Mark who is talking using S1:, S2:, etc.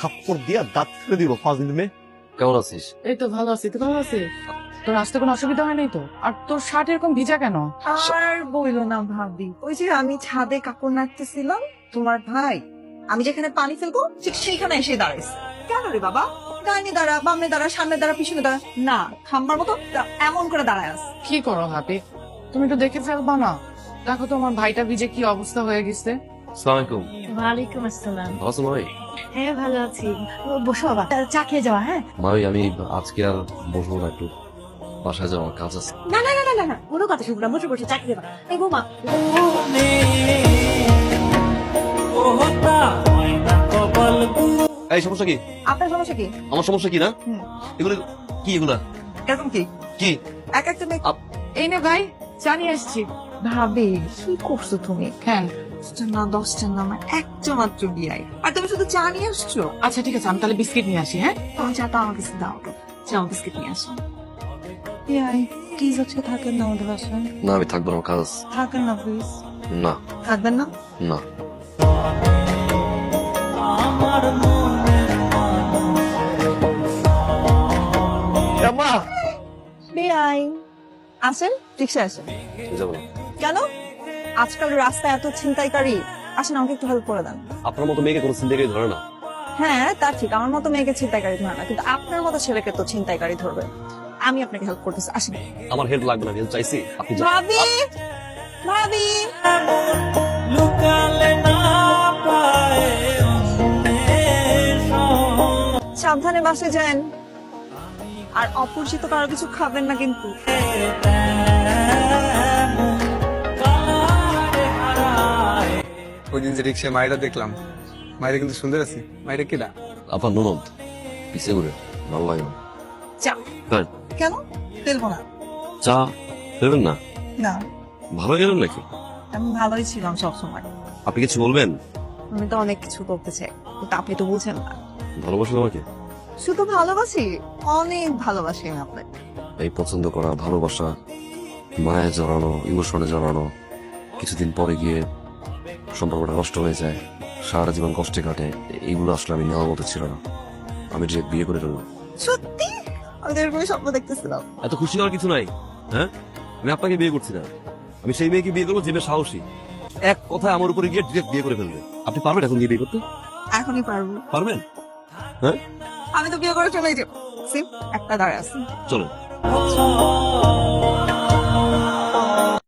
S1: থাপ্পড় দিয়া দাঁত ফেলে দিব 5 দিন মেয়ে।
S2: কেমন আছিস?
S3: এই তো ভালো আছি, তুই ভালো আছিস? তোর আসতে কোনো অসুবিধা হয় নাই তো? আর তোর শার্ট এরকম ভিজা কেন?
S4: আর বইলো না ভাবি, ওই যে আমি ছাদে কাপড় নাড়তেছিলাম, তোমার ভাই আমি যেখানে পানি ফেলবো ঠিক সেইখানে এসে দাঁড়াইছে। কেন রে বাবা? ডাইনে দাঁড়া, বামে দাঁড়া, সামনে দাঁড়া, পিছনে দাঁড়া, না খাম্বার মতো এমন করে দাঁড়ায় আছে।
S3: কি করো হাবি, তুমি একটু দেখে ফেলবা না? দেখো তো আমার ভাইটা ভিজে কি অবস্থা হয়ে গেছে।
S2: আসসালামু আলাইকুম।
S5: ওয়ালাইকুম আসসালাম।
S2: ভালো আছো মামি?
S5: হ্যাঁ ভালো আছি। বসো বাবা, চা খেয়ে যাওয়া। হ্যাঁ
S2: মামি আমি আজকে আর বসবো না, একটু বাসায় যাওয়ার কাজ আছে।
S5: না না না না না না, কোনো কথা শুনবো না, বসে বসে চা খেয়ে যাবা। এই বৌমা,
S2: এই সমস্যা কি?
S4: আপনার সমস্যা কি?
S2: আমার সমস্যা কি না?
S4: হুম।
S2: এগুলো কি? এগুলা
S4: এরকম কি?
S2: কি?
S4: এক একটা মেয়ে।
S3: এই নে ভাই, চা নিয়ে এসেছি।
S4: ভাবি কি করছো তুমি?
S3: কেন?
S4: 5টা না 10টা না, আমার একটা মাত্র বিয়াই, আর তুমি শুধু চা নিয়ে আসছো।
S3: আচ্ছা ঠিক আছে, আমি তাহলে বিস্কিট নিয়ে আসি। হ্যাঁ
S4: তোমার চাটা আমার কাছে দাও, চা বিস্কিট নিয়ে আসো। বিয়াই প্লিজ আজকে থাকেন না আমাদের বাসায়।
S2: না আমি থাকবো না, আমার কাজ আছে।
S4: থাকেন না প্লিজ।
S2: না
S4: থাকবেন না?
S2: না।
S1: আম্মা
S4: বিয়াই আসেন, রিক্সা আসেন।
S2: যাবো না।
S4: কেন? আজকাল রাস্তায় এত ছিনতাইকারী, আসেন আমাকে একটু হেল্প করে দেন।
S2: আপনার মতো মেয়েকে কোনো চিন্তা ধরে না।
S4: হ্যাঁ তা ঠিক, আমার মতো মেয়েকে ছিনতাইকারী ধরে না, কিন্তু আপনার মতো ছেলেকে তো ছিনতাইকারী ধরবে। আমি আপনাকে হেল্প করতেছি, আসেন।
S2: আমার হেল্প লাগবে না, হেল্প চাইছি, আপনি যান।
S4: ভাবি ভাবি সাবধানে বাসে যান, আর অপরিচিত কারো কিছু খাবেন না কিন্তু।
S6: ওই দিন যে রিক্সায় মায়েরা দেখলাম, মায়েরা কিন্তু সুন্দর আছে। মায়েরা কেডা?
S2: আপনার ননদ পিছিয়ে ঘুরে ভালো লাগে না।
S4: চা
S2: তাই?
S4: কেন ফেলবো না?
S2: চা দেবেন না?
S4: না,
S2: ভালো গেলেন নাকি?
S4: আমি ভালোই ছিলাম সবসময়।
S2: আপনি কিছু বলবেন?
S4: আমি তো অনেক কিছু করতে চাই, কিন্তু আপনি তো বুঝেন না।
S2: ভালোবাসেন আমাকে?
S4: শুধু ভালোবাসি, অনেক ভালোবাসি আমি আপনাকে।
S2: এই পছন্দ করা, ভালোবাসা, মায়ে জড়ানো, ইমোশনে জড়ানো, কিছুদিন পরে গিয়ে সম্পর্কটা নষ্ট হয়ে যায়, সারা জীবন কষ্টে কাটে, এইগুলো আসলে আমি নেওয়ার মতো ছিল না। আমি যে বিয়ে করে ফেললাম।
S4: সত্যি আমি তো এরকমই স্বপ্ন দেখতেছিলাম।
S2: এত খুশি হওয়ার কিছু নাই। হ্যাঁ, আমি আপনাকে বিয়ে করছি না, আমি সেই মেয়েকে বিয়ে করবো যে মেয়ে সাহসী, এক কথায় আমার উপরে গিয়ে ডিরেক্ট বিয়ে করে ফেলবে। আপনি পারবেন এখন গিয়ে বিয়ে করতে?
S4: এখনই পারবো।
S2: পারবেন? হ্যাঁ
S4: আমি তো বিয়ে করে চলে যাবো। একটা দাঁড়ায় আছে।
S2: চলো।